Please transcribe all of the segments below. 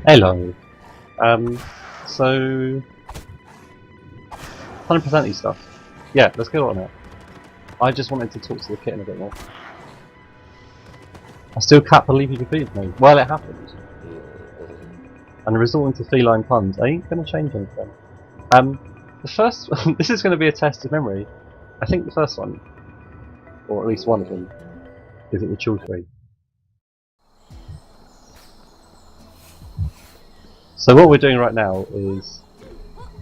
Hello. So 100% these stuff. Yeah, let's go on it. I just wanted to talk to the kitten a bit more. I still can't believe you defeated me. Well, it happened. And resorting to feline puns ain't gonna change anything. The first this is gonna be a test of memory. I think the first one, or at least one of them, is at the Chill Tree. So what we're doing right now is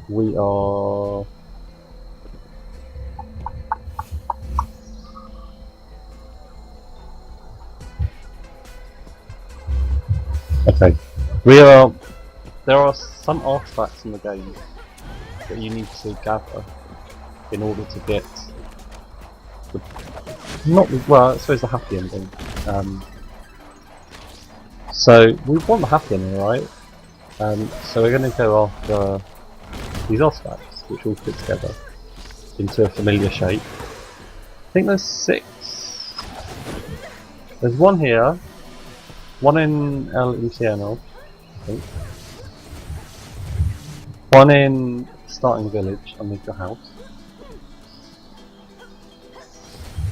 we are okay. There are some artifacts in the game that you need to gather in order to get the I suppose the happy ending. So we want the happy ending, right? So we're going to go after these artifacts, which all fit together into a familiar shape. I think there's 6. There's one here, one in El Infierno, I think. One in Starting Village underneath your house.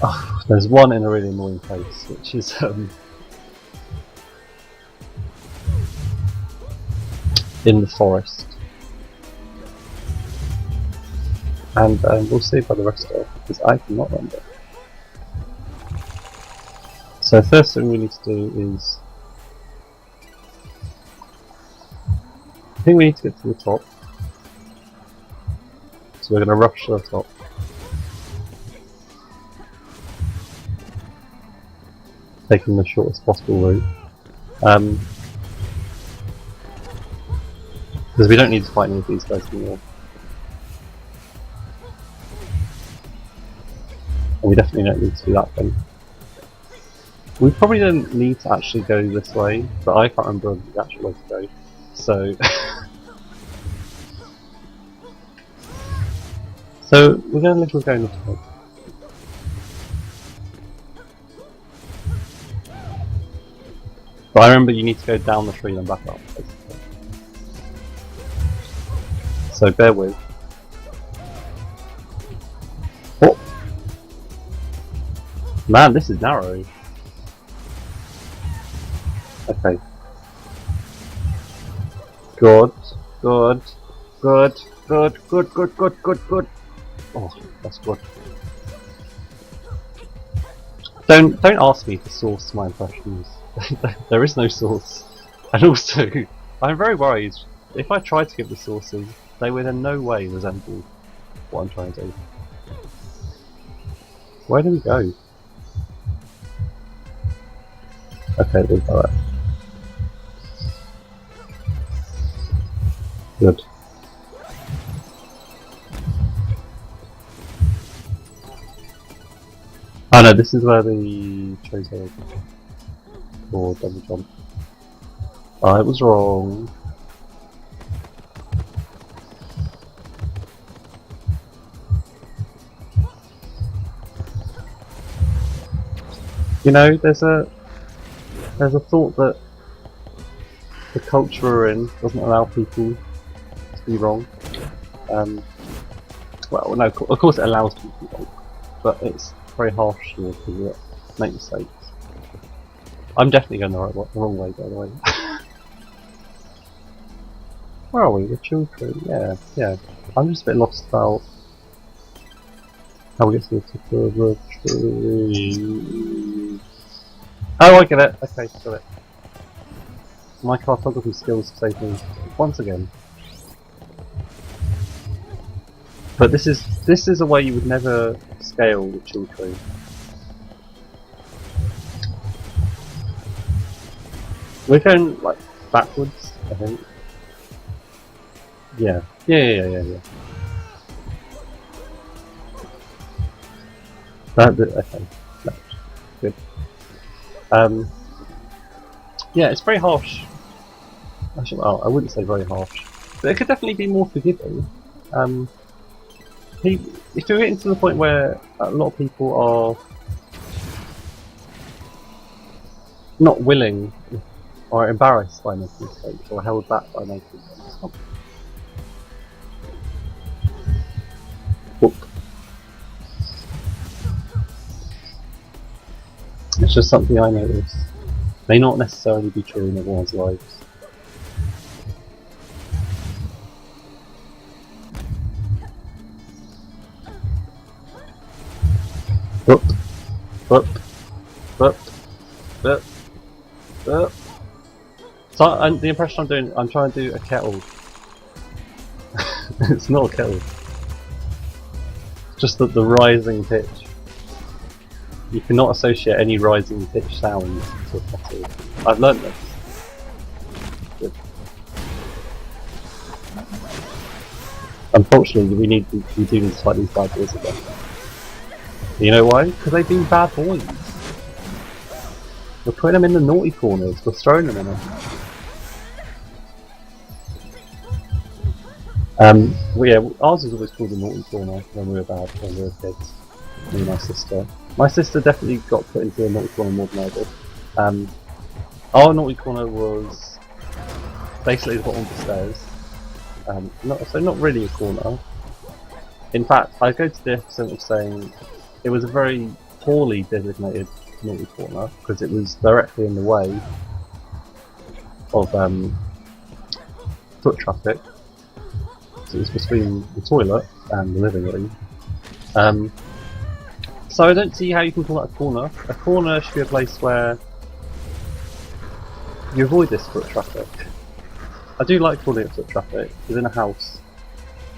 Oh, there's one in a really annoying place, which is in the forest. And we'll see by the rest of it, because I cannot remember. So first thing we need to do is I think we need to get to the top. So we're going to rush to the top. Taking the shortest possible route. Because we don't need to fight any of these guys anymore. And we definitely don't need to do that thing. We probably don't need to actually go this way, but I can't remember the actual way to go. So so we're going to live with going this way. But I remember you need to go down the tree and back up, basically. So bear with. Oh! Man, this is narrow. Okay. Good. Good. Good. Good. Good. Good. Good. Good. Good. Oh, that's good. Don't ask me to source my impressions. There is no source. And also, I'm very worried. If I tried to give the sources, they would in no way resemble what I'm trying to do. Where do we go? Okay, we'll go there. Good. Oh no, this is where the chozo or double jump. I was wrong. You know, there's a thought that the culture we're in doesn't allow people to be wrong. Well, no, of course it allows people to be wrong, but it's very harsh towards people that make mistakes. I'm definitely going the wrong way, by the way. Where are we? The children? Yeah. I'm just a bit lost about how we get to the top of the tree. Oh, I get it. Okay, got it. My cartography skills saved me once again. But this is a way you would never scale the chill tree. We're going like backwards, I think. Yeah. Okay. Left. Good. Yeah, it's very harsh. Actually, well, I wouldn't say very harsh, but it could definitely be more forgiving. If you're getting to the point where a lot of people are not willing or embarrassed by making mistakes, or held back by making them. Whoop. It's just something I noticed. May not necessarily be true in everyone's lives. Whoop. Whoop. Whoop. Whoop. Whoop. So the impression I'm doing, I'm trying to do a kettle. It's not a kettle. Just the rising pitch. You cannot associate any rising pitch sounds to a kettle. I've learned this. Good. Unfortunately, we do need to fight these bad boys again. You know why? Because they've been bad boys. We're putting them in the naughty corners. We're throwing them in them. Well, yeah, ours was always called the naughty corner when we were bad, when we were kids. Me and my sister. My sister definitely got put into a naughty corner more than I did. Our naughty corner was basically the bottom of the stairs. So not really a corner. In fact, I go to the extent of saying it was a very poorly designated naughty corner because it was directly in the way of foot traffic. So it was between the toilet and the living room. So I don't see how you can call that a corner. A corner should be a place where you avoid this foot traffic. I do like calling it foot traffic, because in a house,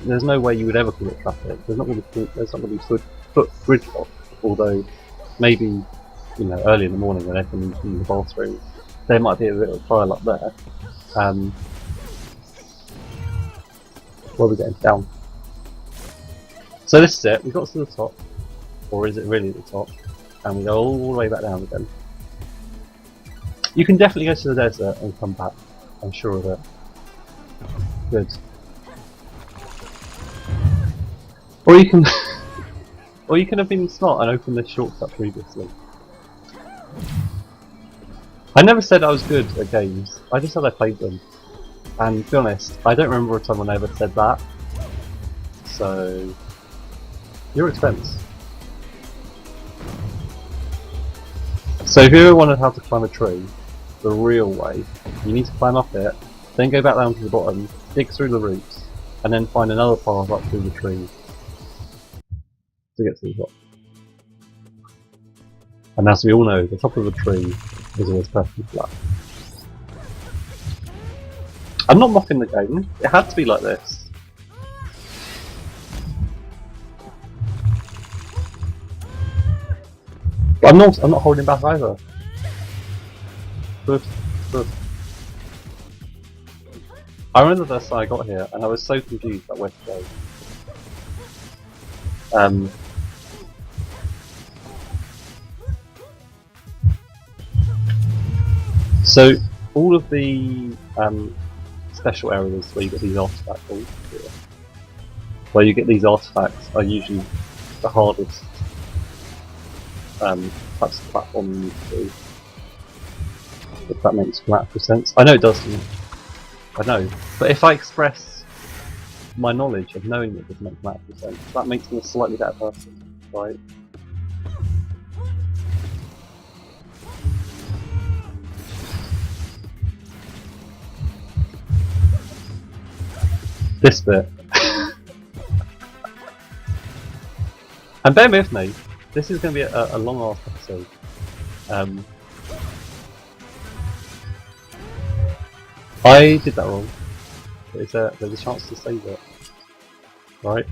there's no way you would ever call it traffic. There's not going to be foot gridlock, although maybe, you know, early in the morning when everyone's in the bathroom, there might be a bit of a pile up there. Where are we getting? Down. So this is it, we got to the top, or is it really at the top, and we go all the way back down again. You can definitely go to the desert and come back, I'm sure of it. Good. Or you can or you can have been smart and opened this shortcut previously. I never said I was good at games, I just said I played them. And to be honest, I don't remember a time when I ever said that. So, your expense. So if you ever wondered how to climb a tree, the real way, you need to climb up it, then go back down to the bottom, dig through the roots, and then find another path up through the tree to get to the top. And as we all know, the top of the tree is always perfectly flat. I'm not mocking the game, it had to be like this. But I'm not holding back either. Good, good. I remember the first time I got here and I was so confused about where to go. So all of the special areas where you get these artifacts, where you get these artifacts, are usually the hardest types of platform you need to do. If that makes grammatical sense. I know it doesn't. I know. But if I express my knowledge of knowing it doesn't make grammatical sense, that makes me a slightly better person, right? This bit. And bear with me, this is going to be a long ass episode. I did that wrong. There's a chance to save it. Right?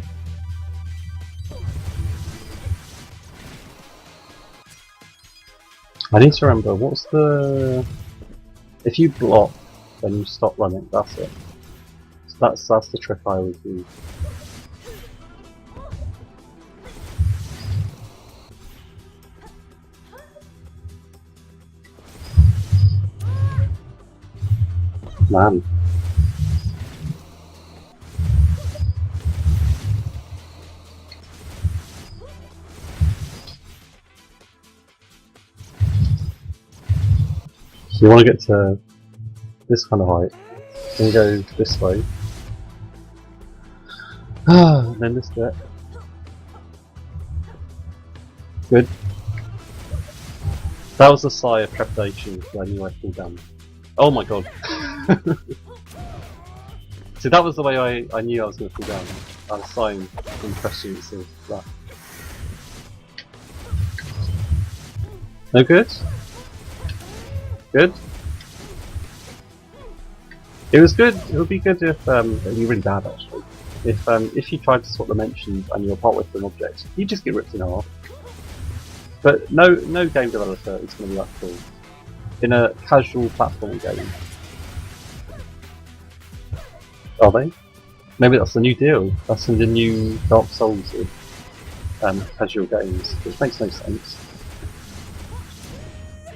I need to remember, what's the... If you block, then you stop running, that's it. So that's the trick I always use. Man. So you want to get to this kind of height. Then go this way. And then this bit. Good. That was a sigh of trepidation because I knew I'd fall down. Oh my god. See, that was the way I knew I was going to fall down. I was sighing in prescience of that. No good? Good? It was good. It would be good if, it'd be really bad actually. If you tried to swap dimensions and you're partway through an object, you just get ripped in half. But no game developer is going to be that cool. In a casual platform game. Are they? Maybe that's the new deal. That's in the new Dark Souls of casual games, which makes no sense.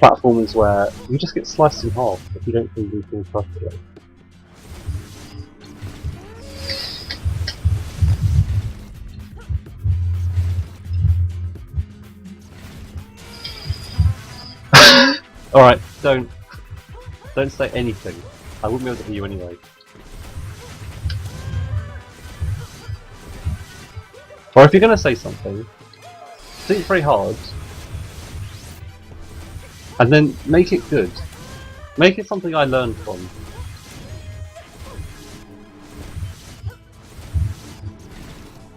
Platformers where you just get sliced in half if you don't do things perfectly. Alright, don't say anything. I wouldn't be able to hear you anyway. Or if you're gonna say something, think very hard. And then make it good. Make it something I learned from.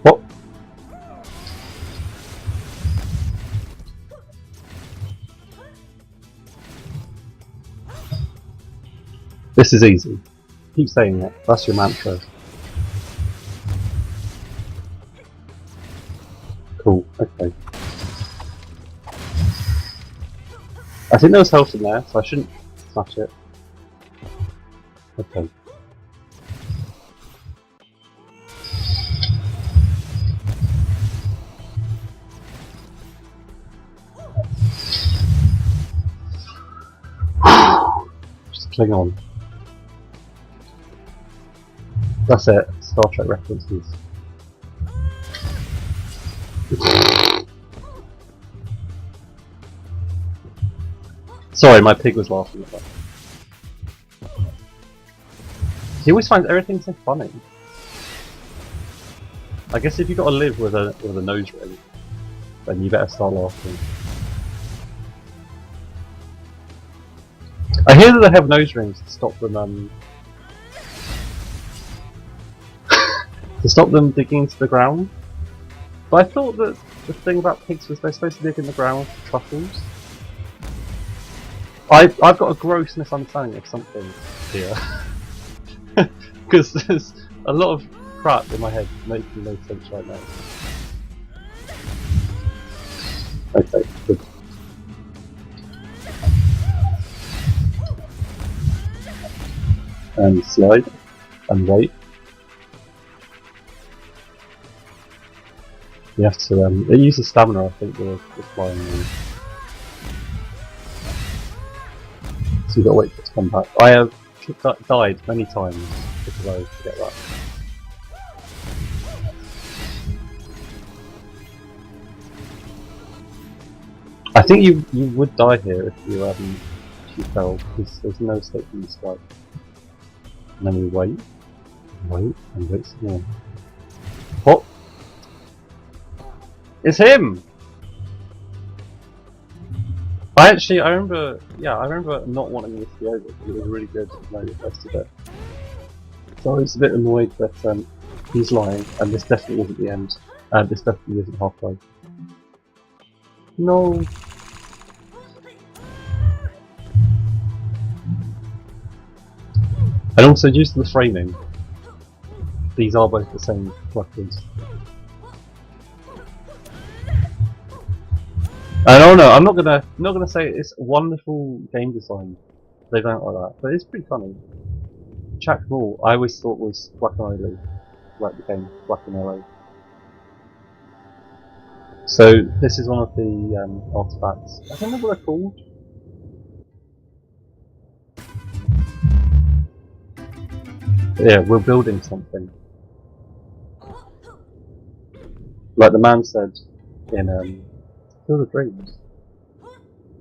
What? This is easy. Keep saying it. That's your mantra. Cool. Okay. I think there was health in there, so I shouldn't smash it. Okay. Just cling on. That's it. Star Trek references. Sorry, my pig was laughing at that. He always finds everything so funny. I guess if you got to live with a nose ring, then you better start laughing. I hear that they have nose rings to stop them to stop them digging into the ground. But I thought that the thing about pigs was they're supposed to dig in the ground for truffles. I've got a gross misunderstanding of something here. Because there's a lot of crap in my head making no sense right now. Okay, good. And slide. And wait. You have to, it uses stamina I think, the flying move. So you've got to wait for it to come back. I have died many times because I forget that. I think you would die here if you fell, because there's no escape from this fight. And then we wait, and wait some more. What? It's him! I remember not wanting this to be over, because it was really good when I requested it. So I was a bit annoyed that he's lying, and this definitely isn't the end. This definitely isn't halfway. No! And also, due to the framing, these are both the same collectors. I don't know. I'm not gonna say it's wonderful game design. They don't like that, but it's pretty funny. Jack Ball, I always thought was Guacamelee, like the game Guacamelee. So this is one of the artifacts. I don't know what they're called. Yeah, we're building something. Like the man said in Field of Dreams,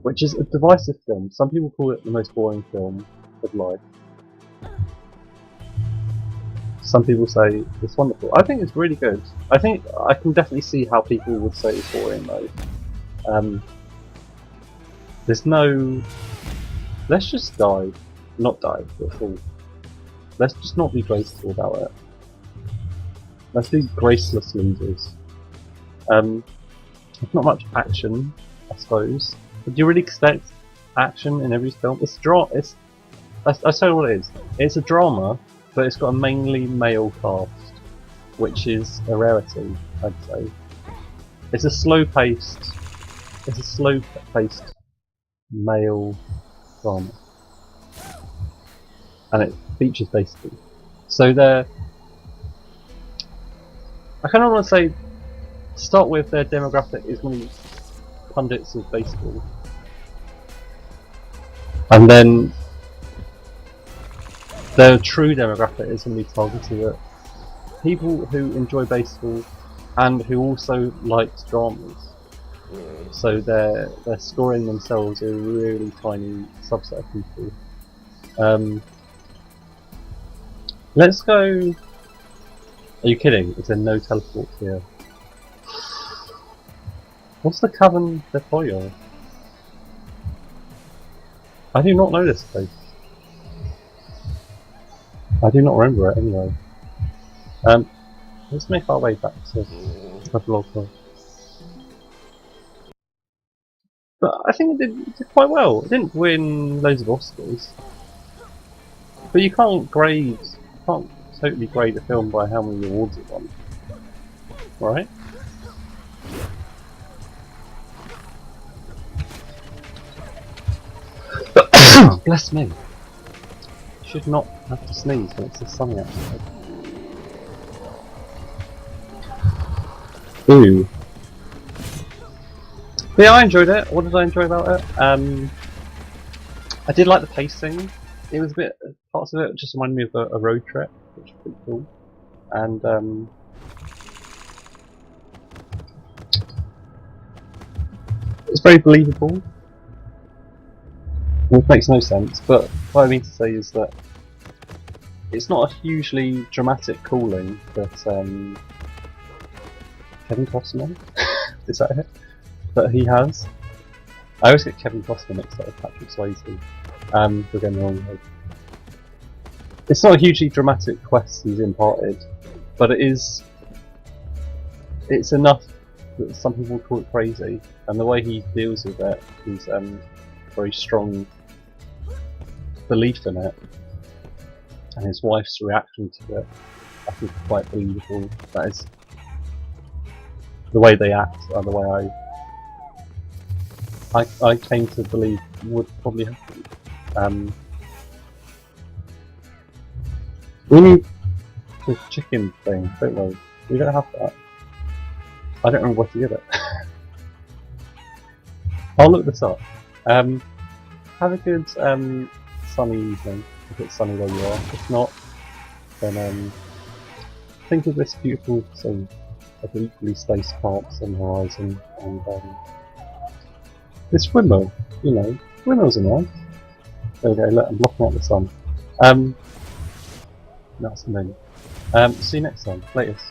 which is a divisive film. Some people call it the most boring film of life. Some people say it's wonderful. I think it's really good. I think I can definitely see how people would say it's boring though. There's no. Let's just dive, not dive, but fall. Let's just not be graceful about it. Let's be graceless losers. There's not much action, I suppose. But do you really expect action in every film? It's I tell you what it is. It's a drama, but it's got a mainly male cast, which is a rarity, I'd say. It's a slow-paced male drama, and it features baseball. So I kind of want to say, to start with, their demographic is going to be pundits of baseball, and then their true demographic is going to be targeted at people who enjoy baseball and who also like dramas. So they're scoring themselves a really tiny subset of people. Let's go. Are you kidding? Is there no teleport here? What's the Cavern de Pollo? I do not know this place. I do not remember it anyway. Let's make our way back to the blog. But I think it did quite well. It didn't win loads of Oscars. But you can't totally grade a film by how many awards it won. Right? Bless me. Should not have to sneeze when it's so sunny outside. Ooh. But yeah, I enjoyed it. What did I enjoy about it? I did like the pacing. It was a bit, parts of it just reminded me of a road trip, which was pretty cool. And it's very believable. Which makes no sense, but what I mean to say is that it's not a hugely dramatic calling that Kevin Costner, is that it? That he has. I always get Kevin Costner mixed up with Patrick Swayze. We're going the wrong way. It's not a hugely dramatic quest he's imparted, but it's enough that some people call it crazy, and the way he deals with it is very strong belief in it, and his wife's reaction to it I think is quite believable. That is the way they act, or the way I came to believe would probably happen. We need the chicken thing, don't we? We don't have that. I don't remember where to get it. I'll look this up. Have a good sunny evening, if it's sunny where you are. If not, then think of this beautiful scene of the equally spaced parks on the horizon, and this windmill, you know, windmills are nice. There we go, look, I'm blocking out the sun. That's the moon. See you next time. Latest.